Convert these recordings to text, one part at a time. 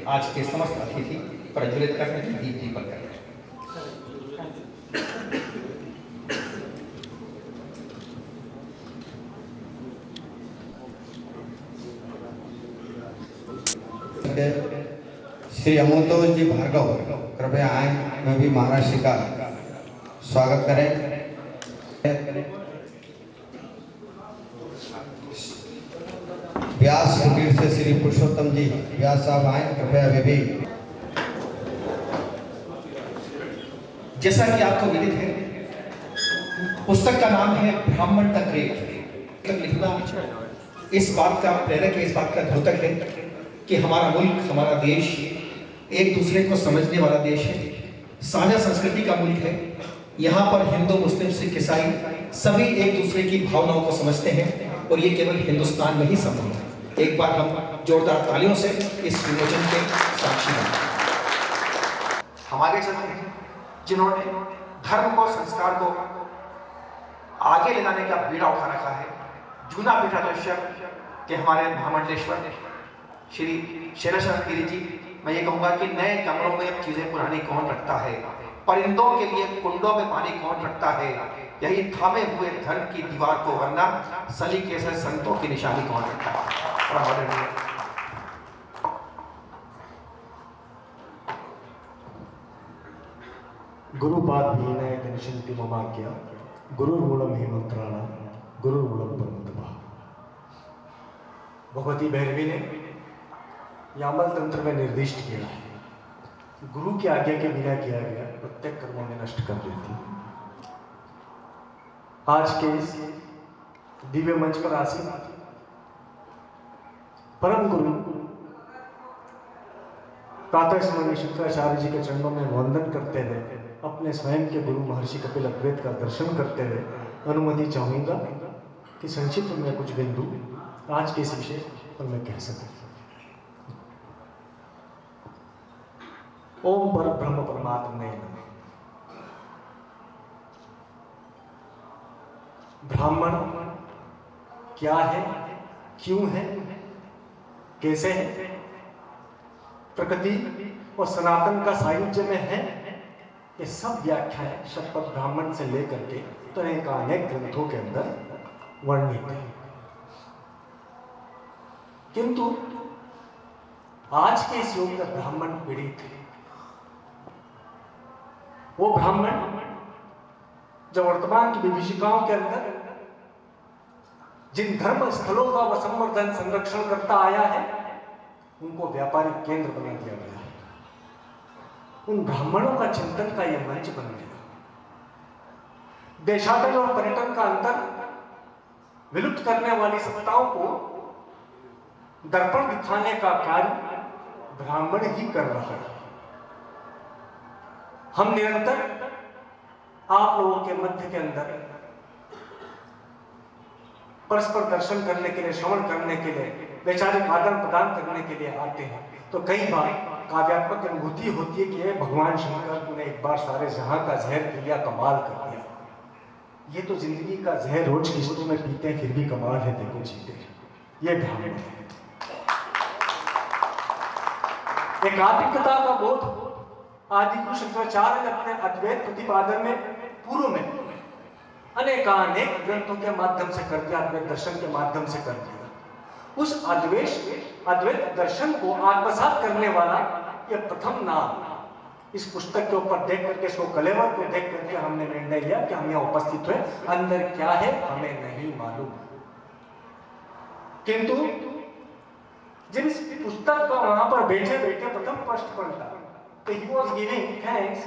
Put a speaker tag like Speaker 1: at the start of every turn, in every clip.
Speaker 1: आज के समस्त अतिथि प्रज्वलित करने की दीप दीपक करें।
Speaker 2: श्री अमोतोष जी भार्गव कृपया आए, मैं भी महाराज जी का स्वागत करें। व्यास कुटीर से श्री पुरुषोत्तम जी व्यास साहब आए, कृपया वे भी।
Speaker 1: जैसा कि आपको विदित है, पुस्तक का नाम है ब्राह्मण द ग्रेट। लिखना इस बात का प्रेरक है, इस बात का द्योतक है कि हमारा मुल्क, हमारा देश एक दूसरे को समझने वाला देश है, साझा संस्कृति का मुल्क है। यहाँ पर हिंदू, मुस्लिम, सिख, ईसाई सभी एक दूसरे की भावनाओं को समझते हैं और ये केवल हिंदुस्तान में ही संभव है। एक बार हम जोरदार तालियों से इस विमोचन के साक्षी हैं। हमारे संत हैं जिन्होंने धर्म को, संस्कार को आगे ले जाने का बीड़ा उठा रखा है। जूना पीठाधीश्वर के हमारे महामंडलेश्वर श्री शैलेश्वर गिरी जी, मैं ये कहूँगा कि नए कमरों में चीज़ें पुरानी कौन रखता है, परिंदों के लिए कुंडों में पानी कौन रखता है, यही थामे हुए धर्म की दीवार को वरना सलीके से संतों की निशानी कौन रखता है।
Speaker 3: गुरुपाद विनय गणशिंति ममाज्ञा गुरुर्मूलम ही मंत्राणा गुरुर्मूलम परमतपः। भगवती भैरवी ने यामल तंत्र में निर्दिष्ट किया है, गुरु की आज्ञा के बिना किया गया प्रत्येक कर्मों में नष्ट कर देती। आज के इस दिव्य मंच पर आसीन परम गुरु प्रातः स्मरणीय शुक्राचार्य जी के चरणों में वंदन करते हुए अपने स्वयं के गुरु महर्षि कपिल अद्वैत का दर्शन करते हुए अनुमति चाहूंगा कि संक्षिप्त में कुछ बिंदु आज के इस विषय पर मैं कह सकूं। ओम पर ब्रह्म परमात्मे नमः। ब्राह्मण क्या है, क्यों है, कैसे है, प्रकृति और सनातन का सायुज्य में है, ये सब व्याख्याएं शतपथ ब्राह्मण से लेकर के तरह का अनेक ग्रंथों के अंदर वर्णित है। किंतु आज के इस युग में ब्राह्मण पीड़ित है। वो ब्राह्मण जो वर्तमान की विभीषिकाओं के अंदर जिन धर्म स्थलों का वह संवर्धन, संरक्षण करता आया है, उनको व्यापारिक केंद्र बना दिया गया है। उन ब्राह्मणों का चिंतन का यह मंच बन गया। देशाटन और पर्यटन का अंतर विलुप्त करने वाली सत्ताओं को दर्पण दिखाने का कार्य ब्राह्मण ही कर रहा है। हम निरंतर आप लोगों के मध्य के अंदर परस्पर दर्शन करने के लिए, श्रवण करने के लिए, वैचारिक आदान प्रदान करने के लिए आते हैं, तो कई बार काव्यात्मक अनुभूति होती है कि भगवान शंकर ने एक बार सारे जहां का जहर पी लिया, कमाल कर दिया। ये तो जिंदगी का जहर रोज किस्तों में पीते हैं, फिर भी कमाल है, देखो जीते हैं। ये ब्राह्मण है। एकात्मिकता का बोध आदि गुरु शंकराचार्य ने अपने अद्वैत प्रतिपादन में पूर्व में अनेकानेक ग्रंथों के माध्यम से कर दिया, अद्वैत दर्शन के माध्यम से कर दिया। उस अद्वैत दर्शन को आत्मसात करने वाला यह प्रथम नाम इस पुस्तक के ऊपर देख करके, इसको कलेवर को देख करके हमने निर्णय लिया कि हम यहाँ उपस्थित हुए। अंदर क्या है हमें नहीं मालूम, किंतु जब इस पुस्तक का वहां पर बैठे बैठे प्रथम प्रश्न पढ़ता, तो he was giving thanks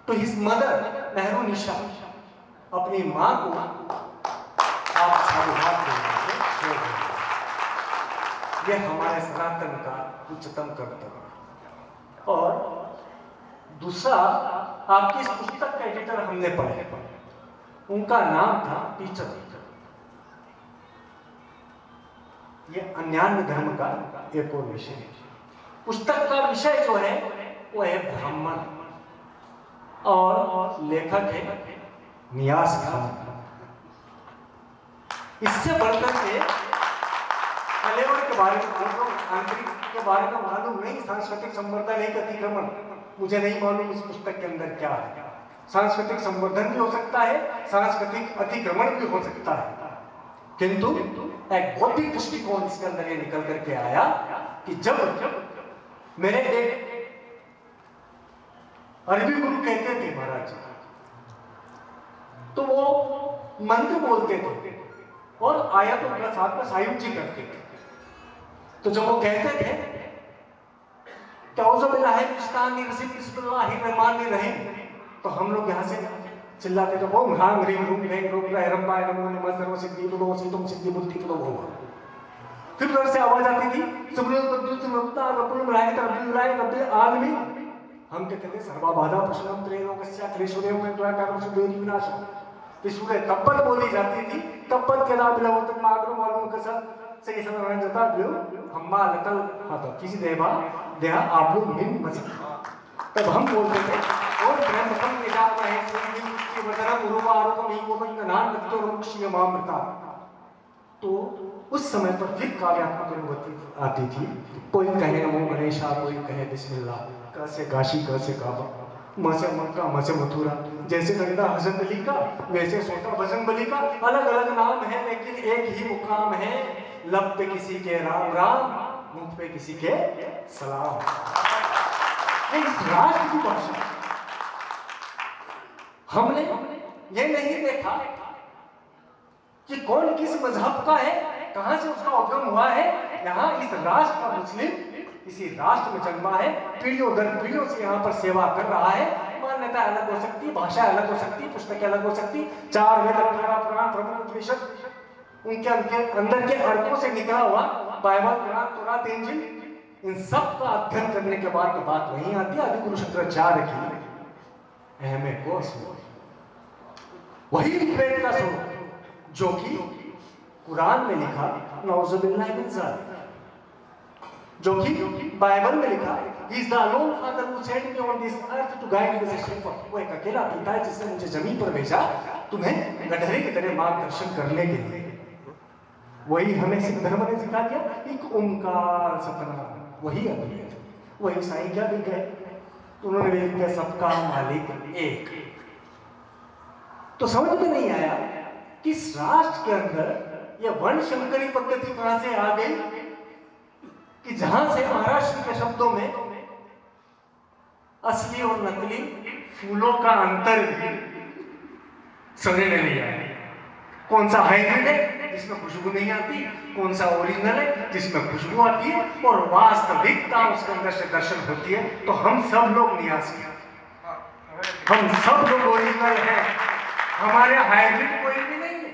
Speaker 3: to his mother Nehru निशा, अपनी मां को आप साधुवाद देंगे। यह हमारे सनातन का उच्चतम कर्तव्य। और दूसरा, आपकी इस पुस्तक का एडिटर हमने पढ़े, उनका नाम था टीचर। यह अन्यान्य धर्म का एक और विषय है। पुस्तक का विषय जो है वो है ब्राह्मण, और लेखक है नियाज खान। इससे बढ़कर के कलेवर के बारे में आंतरिक के बारे में मालूम नहीं, सांस्कृतिक संवर्धन एक अतिक्रमण, मुझे नहीं मालूम इस पुस्तक के अंदर क्या है। सांस्कृतिक संवर्धन भी हो सकता है, सांस्कृतिक अतिक्रमण भी हो सकता है, किंतु एक बौद्धिक दृष्टिकोण इसके अंदर ये निकल करके आया कि जब मेरे एक अरबी गुरु कहते थे महाराज, तो वो मंत्र बोलते थे और आयतों के साथ में सायुज्य करते थे। तो जब वो कहते थे तो हम लोग यहाँ से चिल्लाते थे ओम ह्रांग ह्रीं रूम ह्रैं रूम ह्रैं रंबाय नमो नमः सर्व सिद्धि प्रदो सिद्धम सिद्धि बुद्धि प्रदो भव। फिर उधर से आवाज आती थी सुब्रत बद्दु सुमता रपुल राय रब्बी राय रब्बी आलमी। हम कहते थे सर्वा बाधा प्रश्नम त्रैलोकस्य क्लेशोदेव में द्वारा कर्म सुदेवी विनाशम। सूर्य तब्बत बोली जाती थी, तब्बत के नाम बिलवतन मागरो मालूम कसर से इस समय जता बियो हम्मा लतल हाँ तो किसी देवा देहा आबू मिन मसी। तब हम बोलते थे और ब्रह्म कम निजा है सुनी की वदना उरुवा आरोप नहीं वो बन नान लगतो रुक्षीय मामृता। तो उस समय पर फिर काव्यात्मक अनुभूति आती थी। कोई कहे नमो गणेशा, कोई कहे बिस्मिल्लाह, क से काशी, क से काबा, म से मक्का, म से मथुरा। जैसे गंगा हसन बली का वैसे सोटा भजन बली का, अलग अलग नाम है लेकिन एक ही मुकाम है। लब पे किसी के राम राम, मुख पे किसी के सलाम। इस राष्ट्र की भाषा हमने ये नहीं देखा कि कौन किस मजहब का है, कहां से उसका उद्गम हुआ है। यहाँ इस राष्ट्र का मुस्लिम इसी राष्ट्र में जन्मा है, पीढ़ियों दर पीढ़ियों से यहाँ पर सेवा कर रहा है। मान्यता अलग हो सकती, भाषा अलग हो सकती, पुस्तकें अलग हो सकती, 4 वेद 18 पुराण प्रभु उपनिषद उनके अंदर के अर्थों से निकला हुआ बाइबल कुरान तौरात इंजील, इन सब का अध्ययन करने के बाद बात नहीं आती आदिगुरु शंकराचार्य की अहम कोर्स वही ऋग्वेद का स्वरूप जो कि कुरान में लिखा नौजुबिल्लाह मिन ज़ालिक, जो कि बाइबल में लिखा He is the alone father who sent me on this earth to guide you as a shepherd। वो एक अकेला पिता है जिसने मुझे जमीन पर भेजा तुम्हें गधे की तरह मार्गदर्शन करने के लिए। वही हमें सिख धर्म ने सिखा दिया, एक ओंकार सतनाम, वही अद्वैत। वही साईं क्या भी गए, उन्होंने भी लिख दिया सबका मालिक एक। तो समझ में नहीं आया कि इस राष्ट्र के अंदर यह वर्ण शंकरी पद्धति कहां से आ गई कि जहां से महाराष्ट्र के शब्दों में असली और नकली फूलों का अंतर भी समझ में नहीं आया। कौन सा हाइब्रिड है जिसमें खुशबू नहीं आती, कौन सा ओरिजिनल है जिसमें खुशबू आती है और वास्तविकता उसके अंदर से दर्शन होती है। तो हम सब लोग नियासी हैं, हम सब लोग ओरिजिनल हैं, हमारे हाइब्रिड कोई भी नहीं है।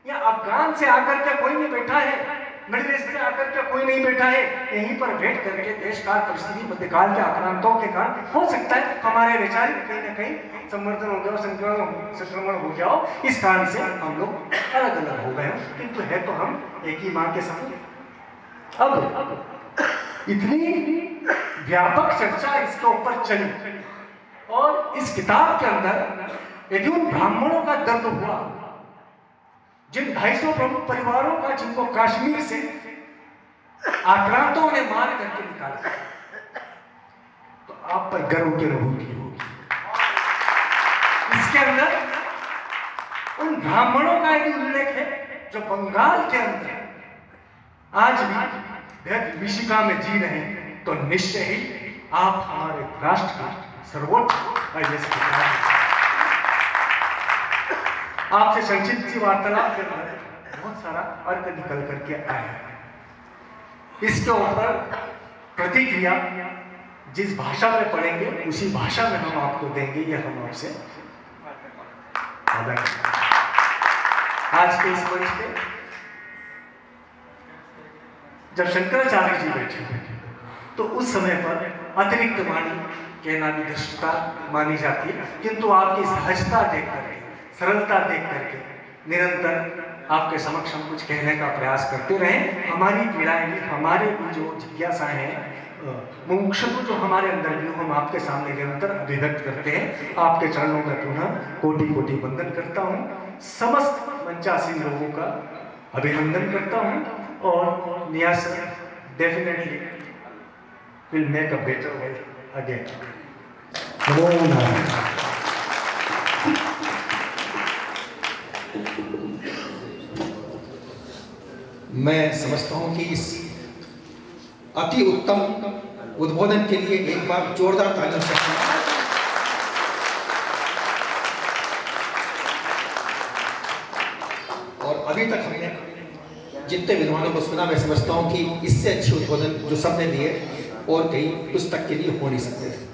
Speaker 3: या अफगान से आकर के कोई नहीं बैठा है, मिडिल ईस्ट से आकर के कोई नहीं बैठा है। यहीं पर बैठ करके देश काल परिस्थिति मध्यकाल के आक्रांतों के कारण हो सकता है हमारे वैचारिक कहीं ना कहीं संवर्धन हो गया, संक्रमण हो गया हो, इस कारण से हम लोग अलग अलग हो गए हो, किंतु है तो हम एक ही मां के साथ। अब इतनी व्यापक चर्चा इसके ऊपर चली और इस किताब के अंदर यदि उन ब्राह्मणों का दर्द हुआ जिन 250 प्रमुख परिवारों का जिनको कश्मीर से आक्रांतों ने मार करके निकाला, तो आप पर गर्व की अनुभूति होगी। इसके अंदर उन ब्राह्मणों का एक उल्लेख है जो बंगाल के अंदर आज भी विभीषिका में जी रहे हैं। तो निश्चय ही आप हमारे राष्ट्र का सर्वोच्च आपसे संक्षिप्त सी वार्तालाप के अंदर बहुत सारा अर्थ निकल करके आया। इसके ऊपर प्रतिक्रिया जिस भाषा में पढ़ेंगे उसी भाषा में हम आपको देंगे, ये हम आपसे आदर करते हैं। आज के इस मंच पे जब शंकराचार्य जी बैठे तो उस समय पर अतिरिक्त वाणी कहना भी धृष्टता मानी जाती है, किंतु आपकी सहजता देख करके, सरलता देख करके निरंतर आपके समक्ष हम कुछ कहने का प्रयास करते रहे। हमारी पीड़ाएं भी, हमारे भी जो जिज्ञासाएं हैं, मुमुक्षुता जो हमारे अंदर भी, हम आपके सामने निरंतर अभिव्यक्त करते हैं। आपके चरणों में पुनः कोटि कोटि वंदन करता हूँ। समस्त मंचासीन लोगों का अभिनंदन करता हूँ और Niyas definitely will make a better world again.
Speaker 2: नमो नारायण।
Speaker 1: मैं समझता हूं कि इस अति उत्तम उद्बोधन के लिए एक बार जोरदार तालियों से और अभी तक हमने जितने विद्वानों को सुना, मैं समझता हूं कि इससे अच्छे उद्बोधन जो सबने दिए और कहीं पुस्तक के लिए हो नहीं सकते।